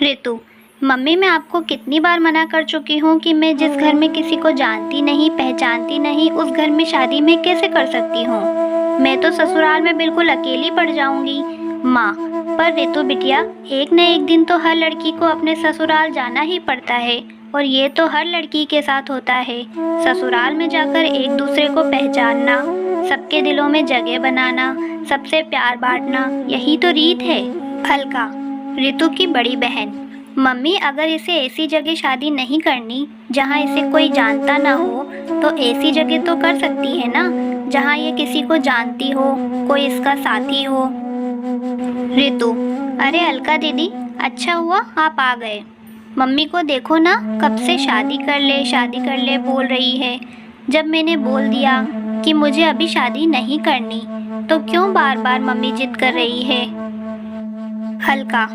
ऋतु, mummy मैं आपको कितनी बार मना कर चुकी हूँ कि मैं जिस घर में किसी को जानती नहीं पहचानती नहीं उस घर में शादी मैं कैसे कर सकती हूँ। मैं तो ससुराल में बिल्कुल अकेली पड़ जाऊंगी। माँ, पर ऋतु बिटिया, एक न एक दिन तो हर लड़की को अपने ससुराल जाना ही पड़ता है और ये तो हर लड़की के साथ होता है। ससुराल में जाकर एक दूसरे को पहचानना, सबके दिलों में जगह बनाना, सबसे प्यार बांटना, यही तो रीत है। अलका, ऋतु की बड़ी बहन। मम्मी, अगर इसे ऐसी जगह शादी नहीं करनी जहाँ इसे कोई जानता ना हो तो ऐसी जगह तो कर सकती है ना जहाँ ये किसी को जानती हो, कोई इसका साथी हो। ऋतु, अरे अलका दीदी, अच्छा हुआ आप आ गए। मम्मी को देखो ना, कब से शादी कर ले बोल रही है। जब मैंने बोल दिया कि मुझे अभी शादी नहीं करनी तो क्यों बार बार मम्मी जिद कर रही है। हल्का,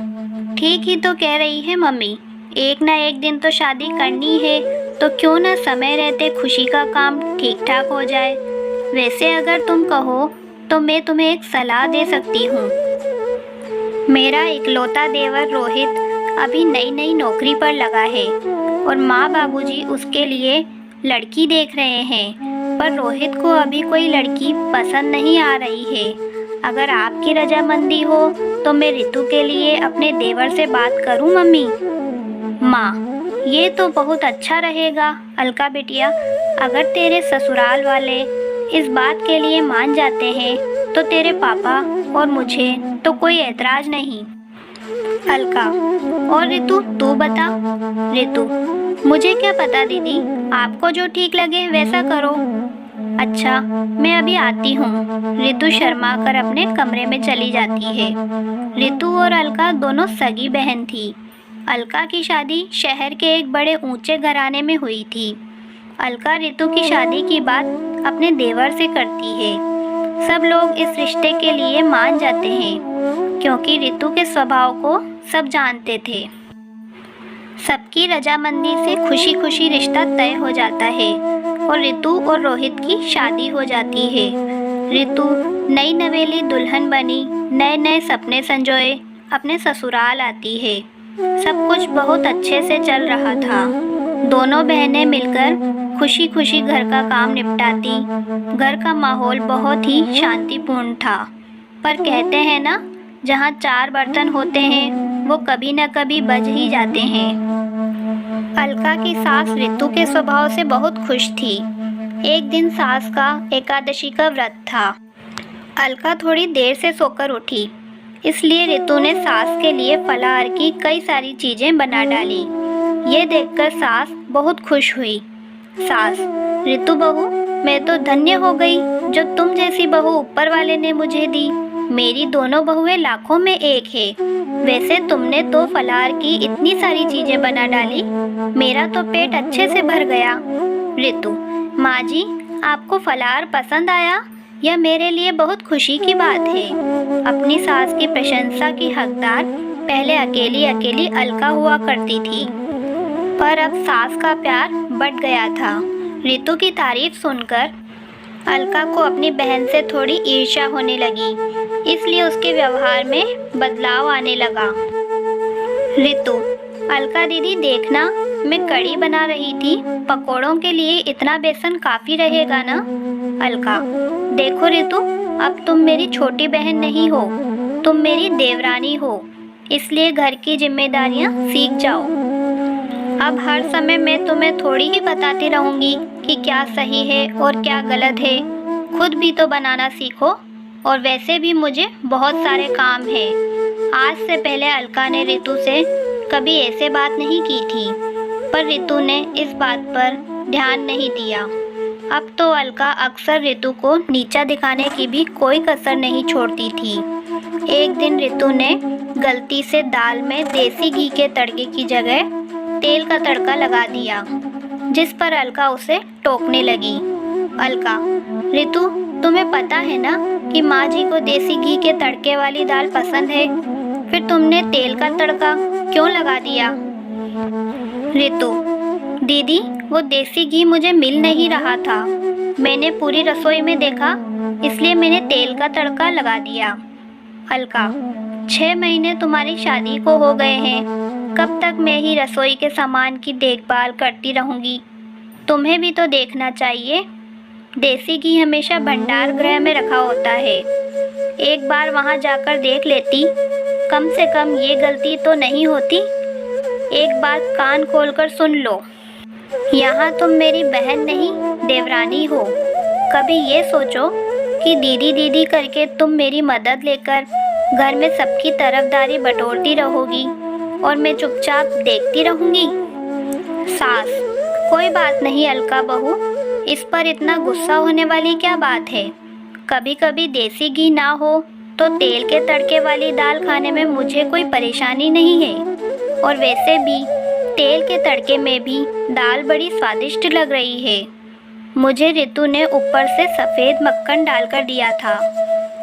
ठीक ही तो कह रही है मम्मी, एक ना एक दिन तो शादी करनी है तो क्यों ना समय रहते खुशी का काम ठीक ठाक हो जाए। वैसे अगर तुम कहो तो मैं तुम्हें एक सलाह दे सकती हूँ। मेरा इकलौता देवर रोहित अभी नई नई नौकरी पर लगा है और माँ बाबूजी उसके लिए लड़की देख रहे हैं, पर रोहित को अभी कोई लड़की पसंद नहीं आ रही है। अगर आपकी रजामंदी हो तो मैं ऋतु के लिए अपने देवर से बात करूं मम्मी। माँ, ये तो बहुत अच्छा रहेगा अलका बिटिया। अगर तेरे ससुराल वाले इस बात के लिए मान जाते हैं तो तेरे पापा और मुझे तो कोई ऐतराज नहीं। अलका, और ऋतु तू बता। ऋतु, मुझे क्या पता दीदी, आपको जो ठीक लगे वैसा करो। अच्छा, मैं अभी आती हूँ। ऋतु शर्मा कर अपने कमरे में चली जाती है। ऋतु और अलका दोनों सगी बहन थी। अलका की शादी शहर के एक बड़े ऊंचे घराने में हुई थी। अलका ऋतु की शादी की बात अपने देवर से करती है। सब लोग इस रिश्ते के लिए मान जाते हैं क्योंकि ऋतु के स्वभाव को सब जानते थे। सबकी रजामंदी से खुशी खुशी रिश्ता तय हो जाता है और ऋतु और रोहित की शादी हो जाती है। ऋतु नई नवेली दुल्हन बनी, नए नए सपने संजोए अपने ससुराल आती है। सब कुछ बहुत अच्छे से चल रहा था। दोनों बहनें मिलकर खुशी खुशी घर का काम निपटाती। घर का माहौल बहुत ही शांतिपूर्ण था। पर कहते हैं ना, जहाँ चार बर्तन होते हैं वो कभी न कभी बज ही जाते हैं। अलका की सास ऋतु के स्वभाव से बहुत खुश थी। एक दिन सास का एकादशी का व्रत था। अलका थोड़ी देर से सोकर उठी, इसलिए ऋतु ने सास के लिए फलाहार की कई सारी चीजें बना डाली। ये देखकर सास बहुत खुश हुई। सास, ऋतु बहू, मैं तो धन्य हो गई जो तुम जैसी बहू ऊपर वाले ने मुझे दी। मेरी दोनों बहुएं लाखों में एक है। वैसे तुमने तो फलाहार की इतनी सारी चीजें बना डाली, मेरा तो पेट अच्छे से भर गया। ऋतु, माँ जी, आपको फलाहार पसंद आया? यह मेरे लिए बहुत खुशी की बात है। अपनी सास की प्रशंसा की हकदार पहले अकेली अकेली अलका हुआ करती थी, पर अब सास का प्यार बढ़ गया था। ऋतु की तारीफ सुनकर अलका को अपनी बहन से थोड़ी ईर्ष्या होने लगी, इसलिए उसके व्यवहार में बदलाव आने लगा। ऋतु, अलका दीदी देखना, मैं कढ़ी बना रही थी, पकोड़ों के लिए इतना बेसन काफी रहेगा ना? अलका, देखो ऋतु, अब तुम मेरी छोटी बहन नहीं हो, तुम मेरी देवरानी हो, इसलिए घर की जिम्मेदारियां सीख जाओ। अब हर समय मैं तुम्हें थोड़ी ही बताती रहूंगी कि क्या सही है और क्या गलत है। खुद भी तो बनाना सीखो, और वैसे भी मुझे बहुत सारे काम हैं। आज से पहले अलका ने ऋतु से कभी ऐसे बात नहीं की थी, पर ऋतु ने इस बात पर ध्यान नहीं दिया। अब तो अलका अक्सर ऋतु को नीचा दिखाने की भी कोई कसर नहीं छोड़ती थी। एक दिन ऋतु ने गलती से दाल में देसी घी के तड़के की जगह तेल का तड़का लगा दिया, जिस पर अलका उसे टोकने लगी। अलका, ऋतु, तुम्हें पता है ना कि माँ जी को देसी घी के तड़के वाली दाल पसंद है, फिर तुमने तेल का तड़का क्यों लगा दिया? ऋतु, दीदी, वो देसी घी मुझे मिल नहीं रहा था, मैंने पूरी रसोई में देखा, इसलिए मैंने तेल का तड़का लगा दिया। अलका, 6 महीने तुम्हारी शादी को हो गए हैं, कब तक मैं ही रसोई के सामान की देखभाल करती रहूँगी? तुम्हें भी तो देखना चाहिए। देसी घी हमेशा भंडार गृह में रखा होता है। एक बार वहाँ जाकर देख लेती, कम से कम ये गलती तो नहीं होती। एक बात कान खोलकर सुन लो, यहाँ तुम मेरी बहन नहीं देवरानी हो। कभी ये सोचो कि दीदी दीदी करके तुम मेरी मदद लेकर घर में सबकी तरफदारी बटोरती रहोगी और मैं चुपचाप देखती रहूँगी। सास, कोई बात नहीं अलका बहू, इस पर इतना गुस्सा होने वाली क्या बात है। कभी कभी देसी घी ना हो तो तेल के तड़के वाली दाल खाने में मुझे कोई परेशानी नहीं है। और वैसे भी तेल के तड़के में भी दाल बड़ी स्वादिष्ट लग रही है। मुझे रितु ने ऊपर से सफ़ेद मक्खन डालकर दिया था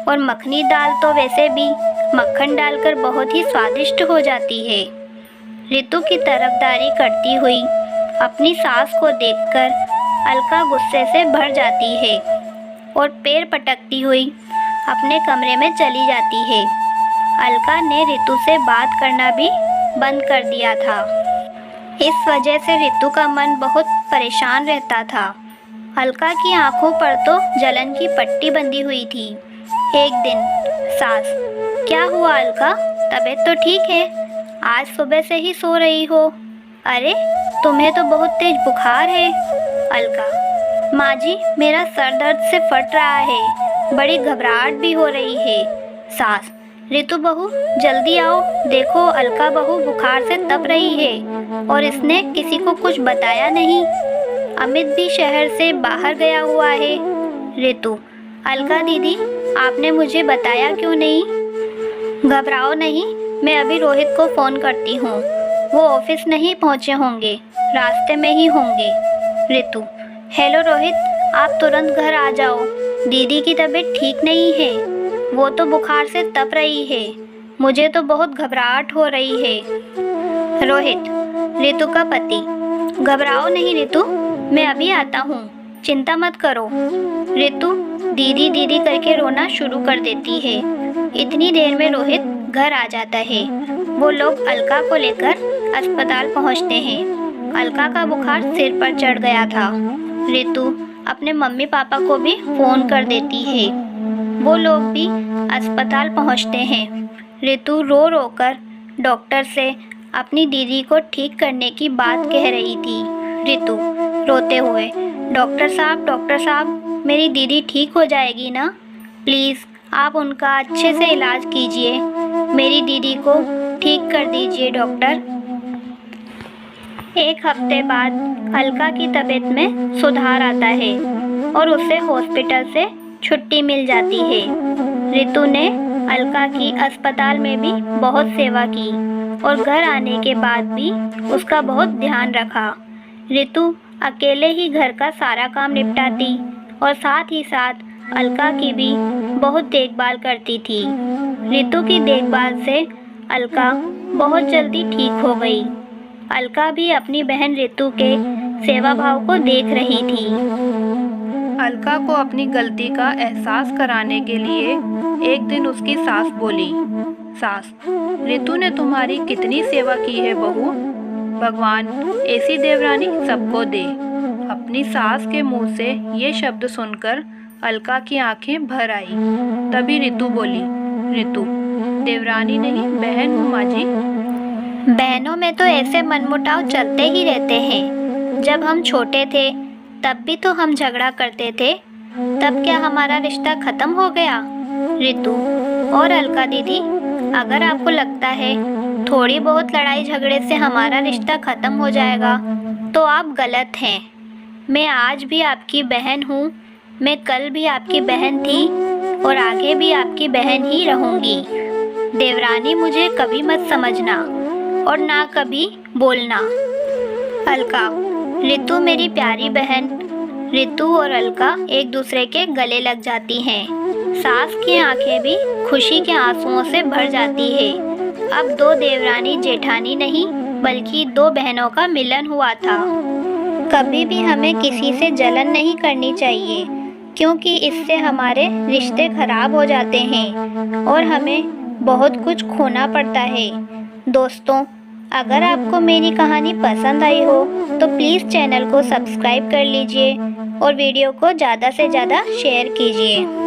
और मखनी दाल तो वैसे भी मक्खन डालकर बहुत ही स्वादिष्ट हो जाती है। रितु की तरफदारी करती हुई अपनी सास को देखकर अलका गुस्से से भर जाती है और पैर पटकती हुई अपने कमरे में चली जाती है। अलका ने रितु से बात करना भी बंद कर दिया था। इस वजह से रितु का मन बहुत परेशान रहता था। अलका की आंखों पर तो जलन की पट्टी बंधी हुई थी। एक दिन, सास, क्या हुआ अलका, तबीयत तो ठीक है? आज सुबह से ही सो रही हो। अरे, तुम्हें तो बहुत तेज बुखार है। अलका, माँ जी, मेरा सर दर्द से फट रहा है, बड़ी घबराहट भी हो रही है। सास, रितु बहू जल्दी आओ, देखो अलका बहू बुखार से तप रही है और इसने किसी को कुछ बताया नहीं। अमित भी शहर से बाहर गया हुआ है। रितु, अलका दीदी, आपने मुझे बताया क्यों नहीं? घबराओ नहीं, मैं अभी रोहित को फ़ोन करती हूँ। वो ऑफिस नहीं पहुँचे होंगे, रास्ते में ही होंगे। रितु, हेलो रोहित, आप तुरंत घर आ जाओ। दीदी की तबीयत ठीक नहीं है, वो तो बुखार से तप रही है। मुझे तो बहुत घबराहट हो रही है। रोहित, रितु का पति, घबराओ नहीं रितु, मैं अभी आता हूँ, चिंता मत करो। रितु दीदी दीदी करके रोना शुरू कर देती है। इतनी देर में रोहित घर आ जाता है। वो लोग अलका को लेकर अस्पताल पहुँचते हैं। अलका का बुखार सिर पर चढ़ गया था। रितु अपने मम्मी पापा को भी फ़ोन कर देती है। वो लोग भी अस्पताल पहुँचते हैं। रितु रो रो कर डॉक्टर से अपनी दीदी को ठीक करने की बात कह रही थी। रितु रोते हुए, डॉक्टर साहब, मेरी दीदी ठीक हो जाएगी ना? प्लीज़ आप उनका अच्छे से इलाज कीजिए, मेरी दीदी को ठीक कर दीजिए डॉक्टर। एक हफ्ते बाद अलका की तबीयत में सुधार आता है और उसे हॉस्पिटल से छुट्टी मिल जाती है। रितु ने अलका की अस्पताल में भी बहुत सेवा की और घर आने के बाद भी उसका बहुत ध्यान रखा। रितु अकेले ही घर का सारा काम निपटाती और साथ ही साथ अलका की भी बहुत देखभाल करती थी। रितु की देखभाल से अलका बहुत जल्दी ठीक हो गई। अलका भी अपनी बहन रितु के सेवा भाव को देख रही थी। अलका को अपनी गलती का एहसास कराने के लिए एक दिन उसकी सास बोली, सास, रितु ने तुम्हारी कितनी सेवा की है बहू, भगवान ऐसी देवरानी सबको दे। अपनी सास के मुंह से ये शब्द सुनकर अलका की आंखें भर आई। तभी रितु बोली, रितु देवरानी नहीं बहन हूँ माँ जी। बहनों में तो ऐसे मनमुटाव चलते ही रहते हैं। जब हम छोटे थे तब भी तो हम झगड़ा करते थे, तब क्या हमारा रिश्ता खत्म हो गया? रितु और अलका दीदी, अगर आपको लगता है थोड़ी बहुत लड़ाई झगड़े से हमारा रिश्ता खत्म हो जाएगा तो आप गलत हैं। मैं आज भी आपकी बहन हूँ, मैं कल भी आपकी बहन थी और आगे भी आपकी बहन ही रहूँगी। देवरानी मुझे कभी मत समझना और ना कभी बोलना। अलका, रितु मेरी प्यारी बहन। रितु और अलका एक दूसरे के गले लग जाती हैं। सास की आंखें भी खुशी के आंसुओं से भर जाती है। अब दो देवरानी जेठानी नहीं बल्कि दो बहनों का मिलन हुआ था। कभी भी हमें किसी से जलन नहीं करनी चाहिए, क्योंकि इससे हमारे रिश्ते खराब हो जाते हैं और हमें बहुत कुछ खोना पड़ता है। दोस्तों, अगर आपको मेरी कहानी पसंद आई हो तो प्लीज़ चैनल को सब्सक्राइब कर लीजिए और वीडियो को ज़्यादा से ज़्यादा शेयर कीजिए।